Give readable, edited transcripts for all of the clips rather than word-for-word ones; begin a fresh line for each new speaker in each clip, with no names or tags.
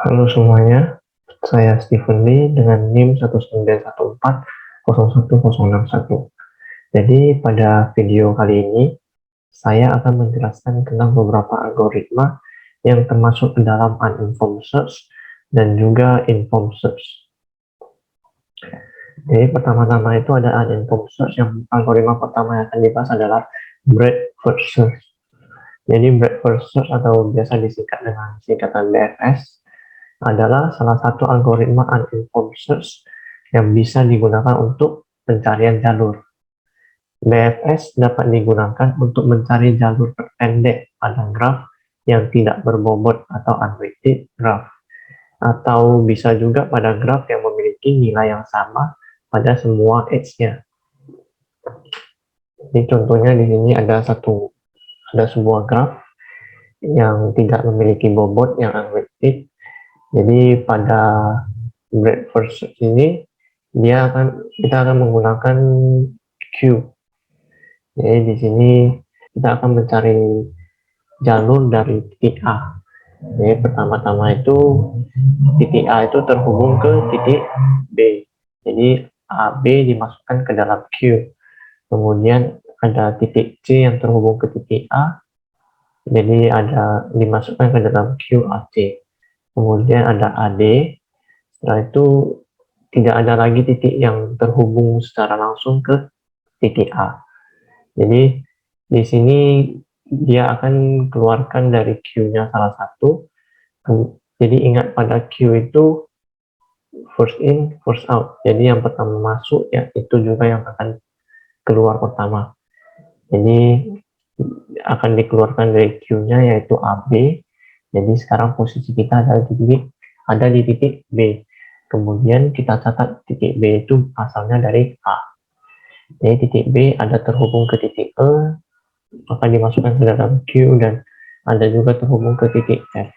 Halo semuanya, saya Stephen Lee dengan NIM 191401061. Jadi pada video kali ini, saya akan menjelaskan tentang beberapa algoritma yang termasuk ke dalam uninformed search dan juga informed search. Jadi pertama-tama itu ada uninformed search, yang algoritma pertama yang akan dibahas adalah breadth first search. Jadi breadth first search atau biasa disingkat dengan singkatan BFS adalah salah satu algoritma uninformed search yang bisa digunakan untuk pencarian jalur. BFS dapat digunakan untuk mencari jalur terpendek pada graf yang tidak berbobot atau unweighted graph, atau bisa juga pada graf yang memiliki nilai yang sama pada semua edge-nya. Jadi contohnya di sini ada sebuah graf yang tidak memiliki bobot yang unweighted. Jadi pada breadth first search ini kita akan menggunakan Q. Jadi di sini kita akan mencari jalur dari titik A. Jadi pertama-tama itu titik A itu terhubung ke titik B. Jadi AB dimasukkan ke dalam Q. Kemudian ada titik C yang terhubung ke titik A. Jadi ada dimasukkan ke dalam QAC. Kemudian ada AD. Setelah itu tidak ada lagi titik yang terhubung secara langsung ke titik A. Jadi di sini dia akan keluarkan dari Q-nya salah satu. Jadi ingat pada Q itu first in, first out. Jadi yang pertama masuk ya itu juga yang akan keluar pertama. Jadi akan dikeluarkan dari Q-nya yaitu AB. Jadi sekarang posisi kita ada di titik B. Kemudian kita catat titik B itu asalnya dari A. Jadi titik B ada terhubung ke titik E, akan dimasukkan ke dalam Q, dan ada juga terhubung ke titik F.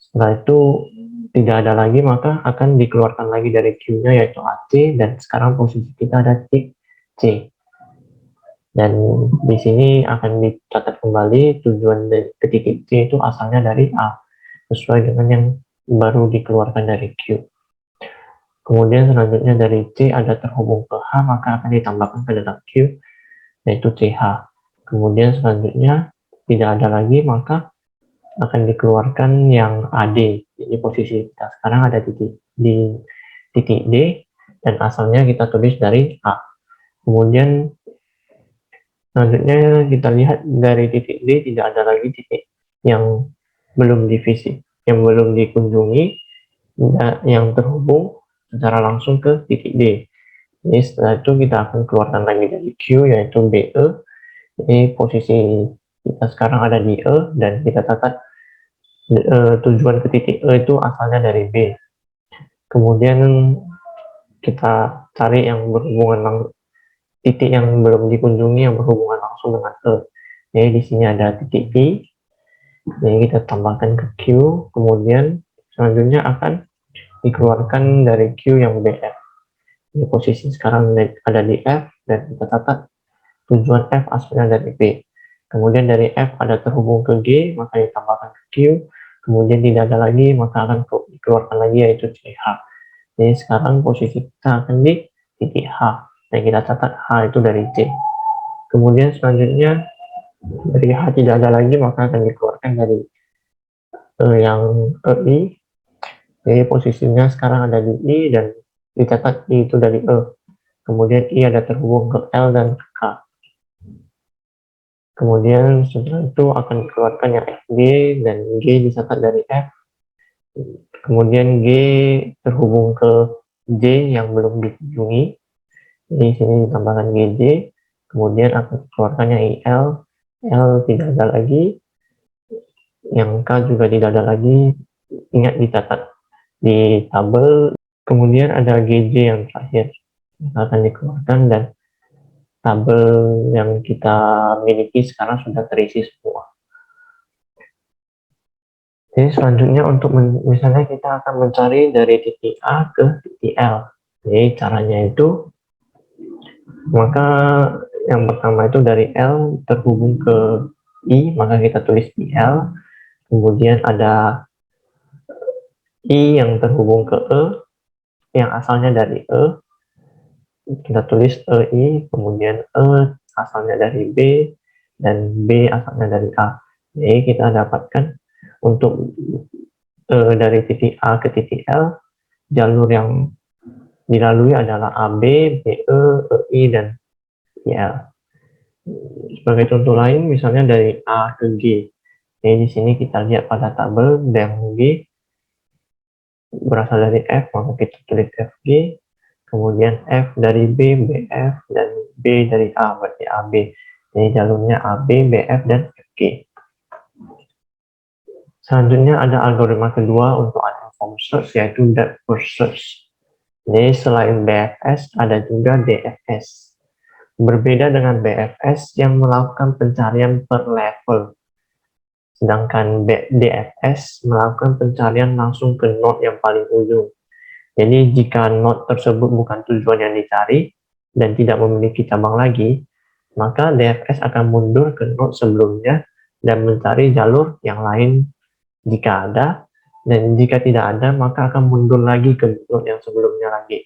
Setelah itu tidak ada lagi, maka akan dikeluarkan lagi dari Q-nya yaitu AC, dan sekarang posisi kita ada titik C. Dan di sini akan dicatat kembali tujuan ke titik C itu asalnya dari A, sesuai dengan yang baru dikeluarkan dari Q. Kemudian selanjutnya dari C ada terhubung ke H, maka akan ditambahkan ke dalam Q, yaitu CH. Kemudian selanjutnya tidak ada lagi, maka akan dikeluarkan yang AD. Jadi posisi kita sekarang ada di titik D, dan asalnya kita tulis dari A. Kemudian selanjutnya kita lihat dari titik D tidak ada lagi titik yang belum divisi, yang belum dikunjungi, yang terhubung secara langsung ke titik D. Jadi setelah itu kita akan keluarkan lagi dari Q yaitu BE. Jadi posisi kita sekarang ada di E, dan kita catat tujuan ke titik E itu asalnya dari B. Kemudian kita cari yang berhubungan titik yang belum dikunjungi yang berhubungan langsung dengan E. Jadi di sini ada titik I. Jadi kita tambahkan ke Q. Kemudian selanjutnya akan dikeluarkan dari Q yang BF. Di posisi sekarang ada di F, dan kita catat tujuan F asalnya dari B. Kemudian dari F ada terhubung ke G, maka ditambahkan ke Q. Kemudian tidak ada lagi, maka akan dikeluarkan lagi yaitu CH. Jadi sekarang posisi kita akan di titik H, dan kita catat H itu dari C. Kemudian selanjutnya dari H tidak ada lagi, maka akan dikeluarkan dari yang I. Jadi posisinya sekarang ada di I, dan dicatat I itu dari E. Kemudian I ada terhubung ke L dan ke K. Kemudian setelah itu akan dikeluarkan yang FG, dan G dicatat dari F. Kemudian G terhubung ke J yang belum dikunjungi. Jadi sini ditambahkan GJ. Kemudian akan dikeluarkan yang IL. L tidak ada lagi. Yang K juga tidak ada lagi. Ingat dicatat di tabel. Kemudian ada GJ yang terakhir yang akan dikeluarkan, dan tabel yang kita miliki sekarang sudah terisi semua. Jadi selanjutnya untuk misalnya kita akan mencari dari titik A ke titik L. Jadi caranya itu, maka yang pertama itu dari L terhubung ke I, maka kita tulis di L. Kemudian ada I yang terhubung ke E, yang asalnya dari E, kita tulis EI, kemudian E asalnya dari B, dan B asalnya dari A. Jadi kita dapatkan untuk dari titik A ke titik L, jalur yang dilalui adalah AB, BE, EI, dan IL. Sebagai contoh lain, misalnya dari A ke G. Jadi di sini kita lihat pada tabel yang G berasal dari F, maka kita tulis FG, kemudian F dari B, BF, dan B dari A, berarti AB. Jadi jalurnya AB, BF, dan FG. Selanjutnya ada algoritma kedua untuk uninformed search, yaitu depth first search. Jadi selain BFS, ada juga DFS. Berbeda dengan BFS yang melakukan pencarian per level, sedangkan DFS melakukan pencarian langsung ke node yang paling ujung. Jadi jika node tersebut bukan tujuan yang dicari dan tidak memiliki cabang lagi, maka DFS akan mundur ke node sebelumnya dan mencari jalur yang lain jika ada, dan jika tidak ada maka akan mundur lagi ke node yang sebelumnya lagi.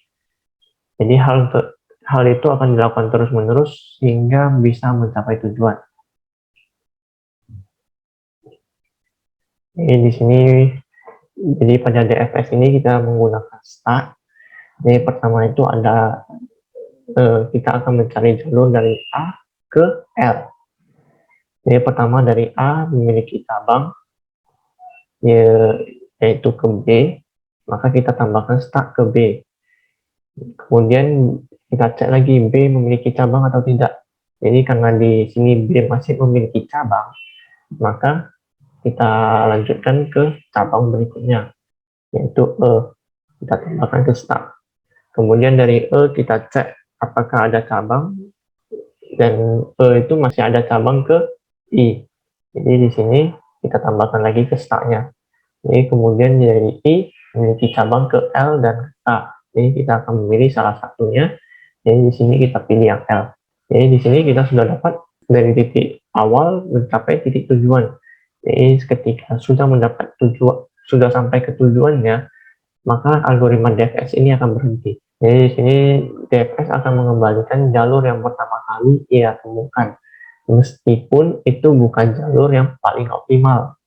Jadi hal itu akan dilakukan terus-menerus hingga bisa mencapai tujuan. Jadi di sini, jadi pada DFS ini kita menggunakan stack. Jadi pertama itu ada kita akan mencari jalur dari A ke L. Jadi pertama dari A memiliki cabang yaitu ke B, maka kita tambahkan stack ke B. Kemudian kita cek lagi B memiliki cabang atau tidak. Jadi karena di sini B masih memiliki cabang, maka kita lanjutkan ke cabang berikutnya, yaitu E. Kita tambahkan ke stack. Kemudian dari E kita cek apakah ada cabang, dan E itu masih ada cabang ke I. Jadi di sini kita tambahkan lagi ke stacknya. Jadi kemudian dari I memiliki cabang ke L dan A. Jadi kita akan memilih salah satunya. Jadi di sini kita pilih yang L. Jadi di sini kita sudah dapat dari titik awal mencapai titik tujuan. Jadi ketika sudah mendapat tujuan, sudah sampai ke tujuannya, maka algoritma DFS ini akan berhenti. Jadi di sini DFS akan mengembalikan jalur yang pertama kali ia temukan, meskipun itu bukan jalur yang paling optimal.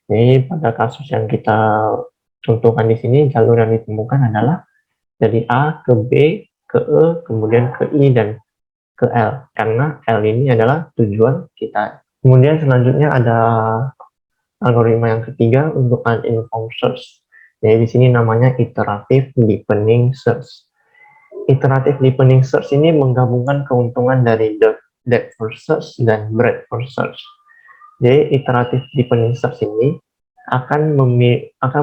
Jadi pada kasus yang kita contohkan di sini, jalur yang ditemukan adalah dari A ke B, ke E, kemudian ke I, dan ke L, karena L ini adalah tujuan kita. Kemudian selanjutnya ada algoritma yang ketiga untuk uninformed search. Jadi di sini namanya iterative deepening search. Iterative deepening search ini menggabungkan keuntungan dari depth first search dan breadth first search. Jadi iterative deepening search ini akan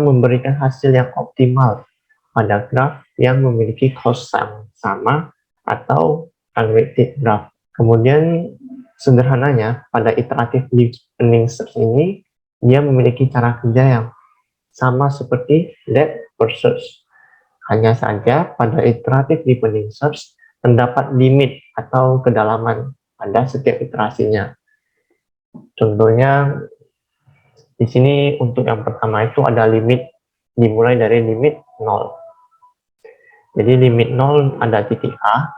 memberikan hasil yang optimal pada graph yang memiliki cost yang sama atau unweighted graph. Kemudian sederhananya pada iterative deepening search ini dia memiliki cara kerja yang sama seperti depth first search. Hanya saja pada iterative deepening search terdapat limit atau kedalaman pada setiap iterasinya. Contohnya di sini untuk yang pertama itu ada limit, dimulai dari limit 0. Jadi limit 0 ada titik A,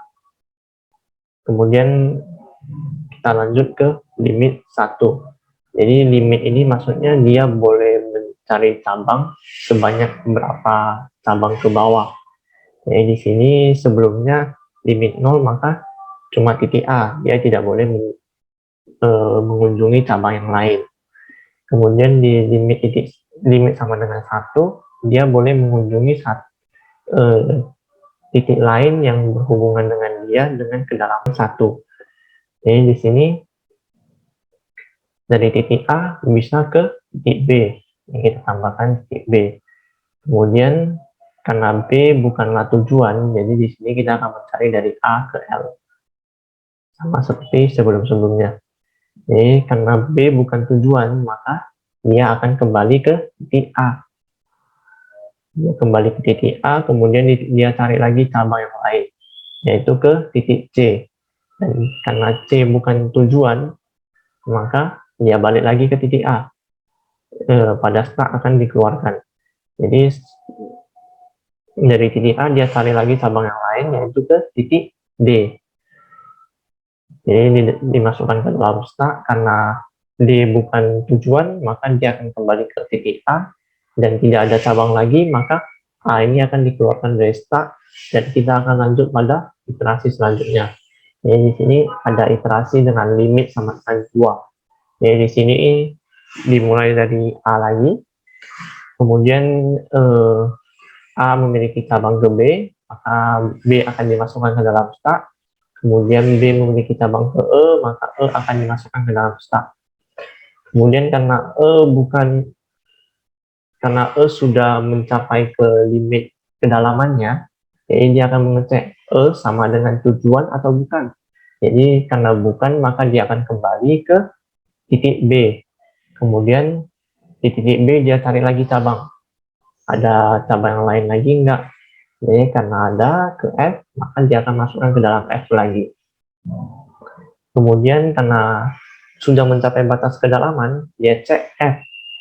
kemudian kita lanjut ke limit 1. Jadi limit ini maksudnya dia boleh mencari cabang sebanyak berapa cabang ke bawah. Jadi di sini sebelumnya limit 0 maka cuma titik A, dia tidak boleh mengunjungi cabang yang lain. Kemudian di limit sama dengan 1, dia boleh mengunjungi titik lain yang berhubungan dengan dia dengan kedalaman 1. Jadi di sini dari titik A bisa ke titik B. Yang kita tambahkan titik B. Kemudian karena B bukanlah tujuan, jadi di sini kita akan mencari dari A ke L. Sama seperti sebelum-sebelumnya. Jadi karena B bukan tujuan, maka dia akan kembali ke titik A. Dia kembali ke titik A, kemudian dia cari lagi cabang yang lain, yaitu ke titik C. Dan karena C bukan tujuan, maka dia balik lagi ke titik A. Pada start akan dikeluarkan. Jadi dari titik A dia cari lagi cabang yang lain, yaitu ke titik D. Jadi ini dimasukkan ke dalam stack. Karena D bukan tujuan, maka dia akan kembali ke titik A, dan tidak ada cabang lagi, maka A ini akan dikeluarkan dari stack, dan kita akan lanjut pada iterasi selanjutnya. Jadi di sini ada iterasi dengan limit sama dengan 2. Jadi di sini dimulai dari A lagi, kemudian A memiliki cabang ke B, maka B akan dimasukkan ke dalam stack. Kemudian B memiliki cabang ke E, maka E akan dimasukkan ke dalam stack. Kemudian karena E sudah mencapai ke limit kedalamannya, jadi dia akan mengecek E sama dengan tujuan atau bukan. Jadi karena bukan, maka dia akan kembali ke titik B. Kemudian di titik B dia cari lagi cabang. Ada cabang yang lain lagi enggak? Jadi karena ada ke F, maka dia akan masukkan ke dalam F lagi. Kemudian karena sudah mencapai batas kedalaman, dia cek F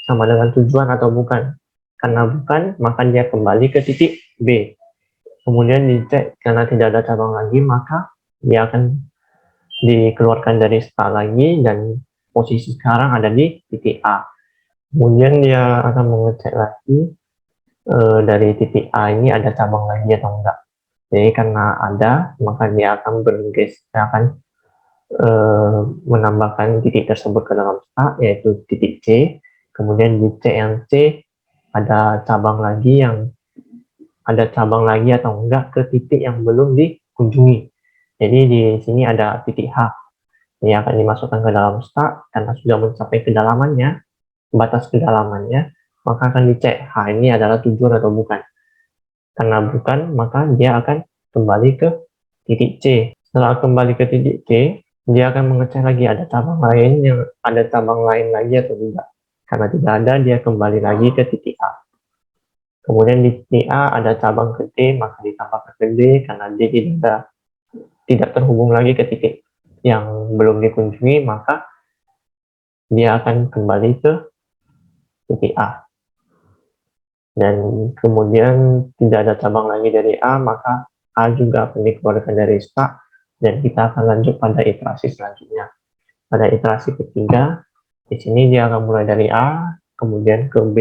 sama dengan tujuan atau bukan. Karena bukan, maka dia kembali ke titik B. Kemudian dicek karena tidak ada cabang lagi, maka dia akan dikeluarkan dari stack lagi, dan posisi sekarang ada di titik A. Kemudian dia akan mengecek lagi dari titik A ini ada cabang lagi atau enggak. Jadi karena ada, maka dia akan menambahkan titik tersebut ke dalam stack, yaitu titik C. Kemudian di C yang C ada cabang lagi atau enggak ke titik yang belum dikunjungi. Jadi di sini ada titik H. Ini akan dimasukkan ke dalam stack karena sudah mencapai kedalamannya, batas kedalamannya, maka akan dicek H ini adalah tujuan atau bukan. Karena bukan, maka dia akan kembali ke titik C. Setelah kembali ke titik C, dia akan mengecek lagi ada cabang lain lagi atau tidak. Karena tidak ada, dia kembali lagi ke titik A. Kemudian di titik A ada cabang ke D, maka ditambahkan ke D karena D tidak terhubung lagi ke titik yang belum dikunjungi, maka dia akan kembali ke titik A. Dan kemudian tidak ada cabang lagi dari A, maka A juga akan dikeluarkan dari stack, dan kita akan lanjut pada iterasi selanjutnya. Pada iterasi ketiga, di sini dia akan mulai dari A, kemudian ke B,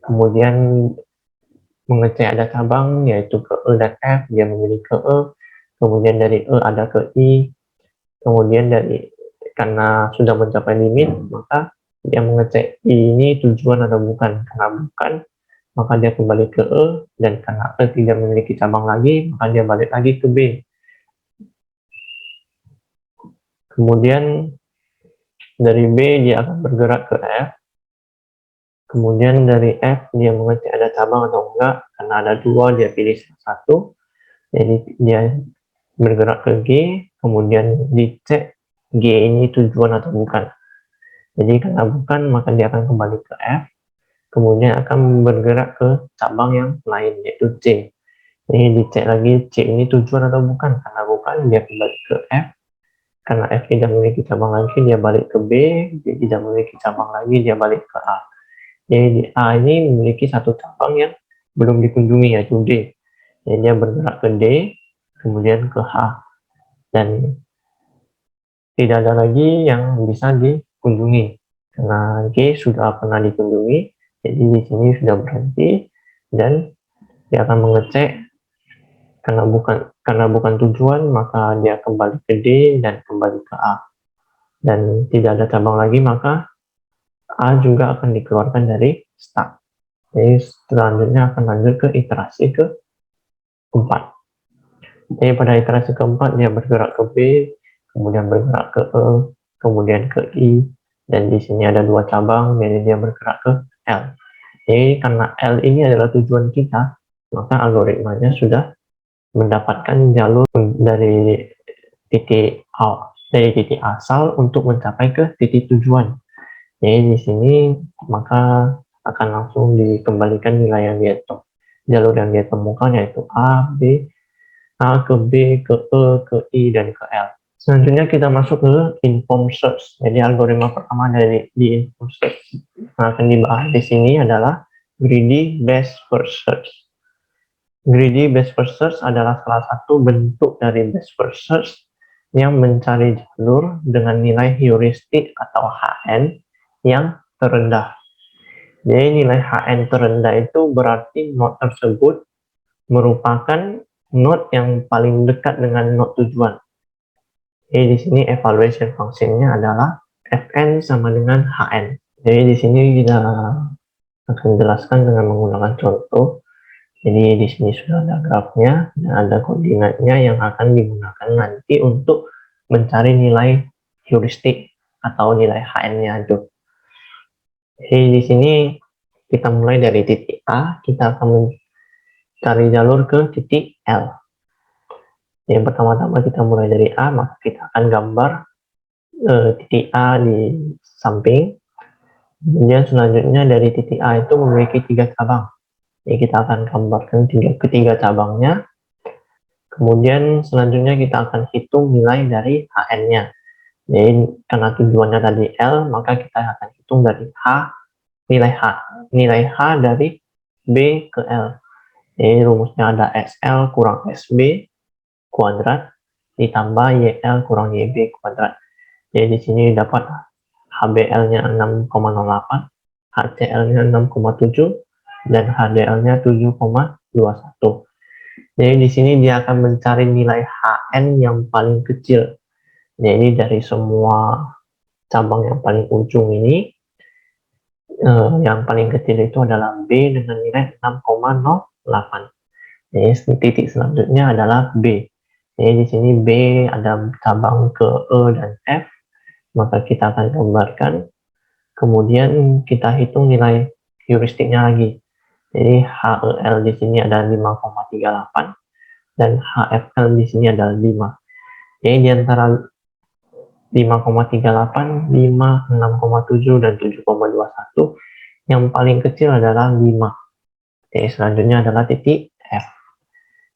kemudian mengecek ada cabang, yaitu ke E dan F, dia memilih ke E, kemudian dari E ada ke I, kemudian karena sudah mencapai limit, maka dia mengecek I ini tujuan atau bukan. Karena bukan, maka dia kembali ke E, dan karena E tidak memiliki cabang lagi, maka dia balik lagi ke B. Kemudian dari B dia akan bergerak ke F, kemudian dari F dia mengecek ada cabang atau enggak. Karena ada 2, dia pilih salah 1, jadi dia bergerak ke G, kemudian dicek G ini tujuan atau bukan. Jadi karena bukan, maka dia akan kembali ke F, kemudian akan bergerak ke cabang yang lain, yaitu C. Jadi dicek lagi C ini tujuan atau bukan. Karena bukan, dia kembali ke F. Karena F tidak memiliki cabang lagi, dia balik ke B. Dia tidak memiliki cabang lagi, dia balik ke A. Jadi di A ini memiliki satu cabang yang belum dikunjungi, yaitu D. Jadi dia bergerak ke D, kemudian ke H. Dan tidak ada lagi yang bisa dikunjungi. Karena G sudah pernah dikunjungi, jadi di sini sudah berhenti, dan dia akan mengecek karena bukan tujuan, maka dia kembali ke D dan kembali ke A. Dan tidak ada cabang lagi, maka A juga akan dikeluarkan dari stack. Jadi selanjutnya akan lanjut ke iterasi keempat. Jadi pada iterasi keempat dia bergerak ke B, kemudian bergerak ke E, kemudian ke I, dan di sini ada 2 cabang, jadi dia bergerak ke L. Jadi karena L ini adalah tujuan kita, maka algoritmanya sudah mendapatkan jalur dari titik asal untuk mencapai ke titik tujuan. Jadi di sini maka akan langsung dikembalikan nilai yang jalur yang dia temukan, yaitu A ke B, ke E, ke I, dan ke L. Selanjutnya kita masuk ke inform search. Jadi algoritma pertama di inform search yang akan dibahas di sini adalah greedy best first search. Greedy best first search adalah salah satu bentuk dari best first search yang mencari jalur dengan nilai heuristik atau HN yang terendah. Jadi nilai HN terendah itu berarti node tersebut merupakan node yang paling dekat dengan node tujuan. Jadi di sini evaluation functionnya adalah Fn sama dengan Hn. Jadi di sini kita akan jelaskan dengan menggunakan contoh. Jadi di sini sudah ada grafnya dan ada koordinatnya yang akan digunakan nanti untuk mencari nilai heuristik atau nilai Hn-nya itu. Jadi di sini kita mulai dari titik A, kita akan mencari jalur ke titik L. Yang pertama-tama kita mulai dari A, maka kita akan gambar titik A di samping. Kemudian selanjutnya dari titik A itu memiliki 3 cabang. Jadi kita akan gambarkan ketiga cabangnya. Kemudian selanjutnya kita akan hitung nilai dari HN-nya. Jadi karena tujuannya tadi L, maka kita akan hitung dari nilai H dari B ke L. Jadi rumusnya ada SL kurang SB kuadrat ditambah YL kurang YB kuadrat. Jadi di sini dapat HBL-nya 6,08, HCL-nya 6,7, dan HDL-nya 7,21. Jadi di sini dia akan mencari nilai HN yang paling kecil. Jadi dari semua cabang yang paling ujung ini, yang paling kecil itu adalah B dengan nilai 6,08. Jadi titik selanjutnya adalah B. Jadi di sini B ada cabang ke E dan F, maka kita akan gambarkan. Kemudian kita hitung nilai heuristiknya lagi. Jadi HEL di sini ada 5,38 dan HFL di sini ada 5. Jadi di antara 5,38, 5, 6,7 dan 7,21 yang paling kecil adalah 5. Jadi selanjutnya adalah titik F.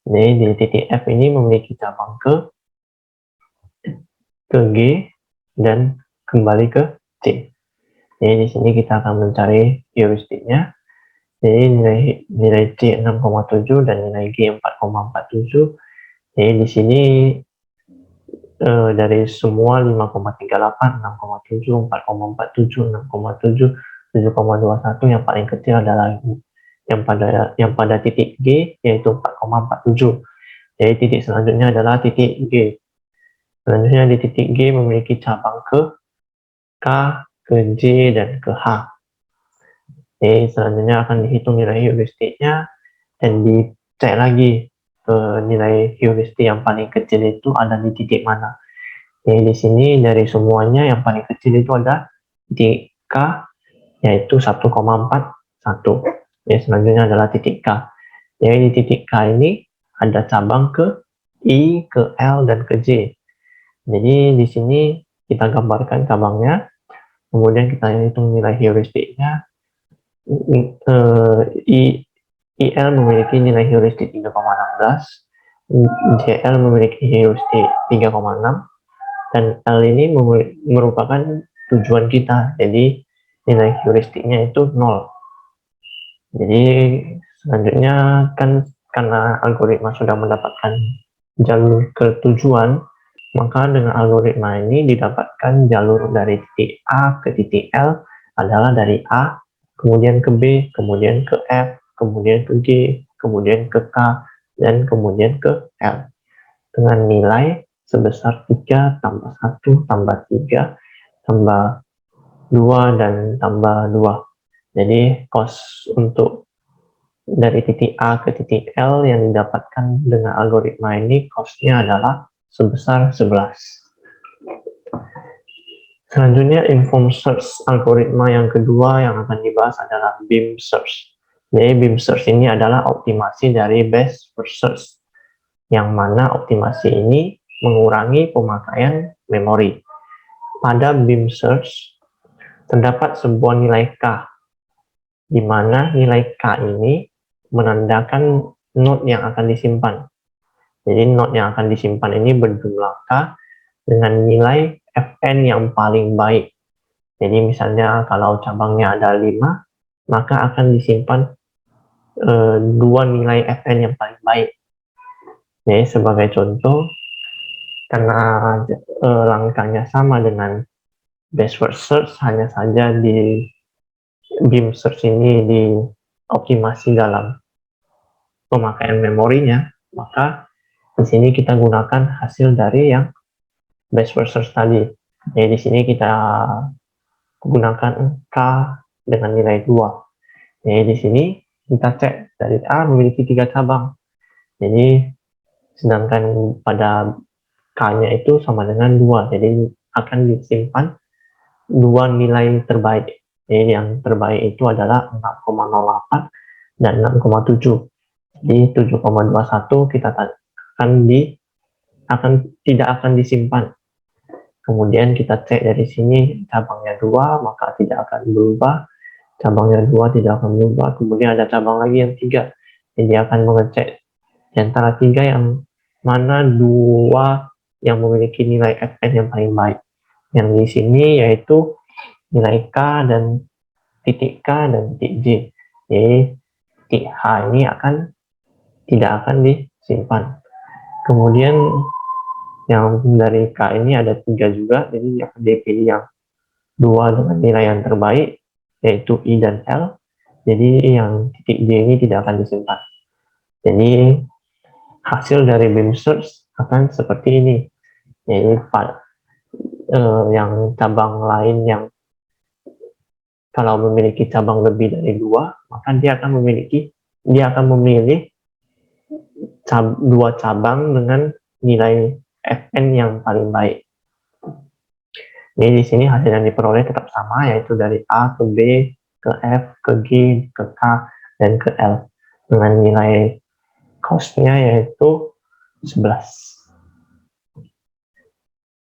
Jadi di titik F ini memiliki cabang ke G dan kembali ke C. Jadi di sini kita akan mencari heuristiknya. Jadi nilai C 6,7 dan nilai G 4,47. Jadi di sini dari semua 5,38, 6,7, 4,47, 6,7, 7,21 yang paling kecil adalah yang pada titik G yaitu 4,47. Jadi titik selanjutnya adalah titik G. Selanjutnya di titik G memiliki cabang ke K, ke J, dan ke H. Jadi selanjutnya akan dihitung nilai heuristiknya dan dicek lagi nilai heuristik yang paling kecil itu ada di titik mana. Jadi di sini dari semuanya yang paling kecil itu ada di K, yaitu 1,41. Jadi selanjutnya adalah titik K. Jadi di titik K ini ada cabang ke I, ke L, dan ke J. Jadi di sini kita gambarkan cabangnya, kemudian kita hitung nilai heuristiknya. IL memiliki nilai heuristik 3,16, JL memiliki heuristik 3,6, dan L ini merupakan tujuan kita, jadi nilai heuristiknya itu 0. Jadi selanjutnya kan karena algoritma sudah mendapatkan jalur ke tujuan, maka dengan algoritma ini didapatkan jalur dari titik A ke titik L adalah dari A, kemudian ke B, kemudian ke F, kemudian ke G, kemudian ke K, dan kemudian ke L. Dengan nilai sebesar 3 tambah 1 tambah 3 tambah 2 dan tambah 2. Jadi cost untuk dari titik A ke titik L yang didapatkan dengan algoritma ini cost-nya adalah sebesar 11. Selanjutnya inform search algoritma yang kedua yang akan dibahas adalah beam search. Jadi beam search ini adalah optimasi dari best first search, yang mana optimasi ini mengurangi pemakaian memori. Pada beam search terdapat sebuah nilai K, di mana nilai K ini menandakan node yang akan disimpan. Jadi node yang akan disimpan ini berjumlah K dengan nilai Fn yang paling baik. Jadi misalnya kalau cabangnya ada 5, maka akan disimpan dua nilai Fn yang paling baik. Jadi sebagai contoh, karena langkahnya sama dengan best first search, hanya saja di beam search ini dioptimasi dalam pemakaian memorinya, maka di sini kita gunakan hasil dari yang best first search tadi. Jadi di sini kita gunakan K dengan nilai 2. Jadi di sini kita cek dari A memiliki 3 cabang. Jadi sedangkan pada K-nya itu sama dengan 2. Jadi akan disimpan dua nilai terbaik. Jadi yang terbaik itu adalah 6,08 dan 6,7. Jadi 7,21 kita tidak akan disimpan. Kemudian kita cek dari sini cabangnya 2, maka tidak akan berubah. Cabangnya 2 tidak akan berubah. Kemudian ada cabang lagi yang 3. Jadi akan mengecek di antara 3 yang mana 2 yang memiliki nilai Fn yang paling baik. Yang di sini yaitu nilai K dan titik K dan titik J. Jadi titik H ini tidak akan disimpan. Kemudian yang dari K ini ada 3 juga, jadi akan dipilih yang 2 dengan nilai yang terbaik, yaitu I dan L. Jadi yang titik J ini tidak akan disimpan. Jadi hasil dari beam search akan seperti ini. Jadi yang cabang lain yang kalau memiliki cabang lebih dari 2, maka dia akan memilih 2 cabang dengan nilai Fn yang paling baik. Jadi di sini hasil yang diperoleh tetap sama, yaitu dari A ke B, ke F, ke G, ke K, dan ke L. Dengan nilai cost-nya yaitu 11.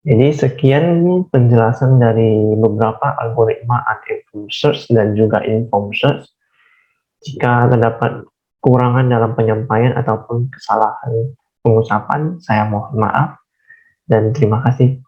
Jadi sekian penjelasan dari beberapa algoritma uninformed search dan juga informed search. Jika terdapat kekurangan dalam penyampaian ataupun kesalahan pengucapan, saya mohon maaf dan terima kasih.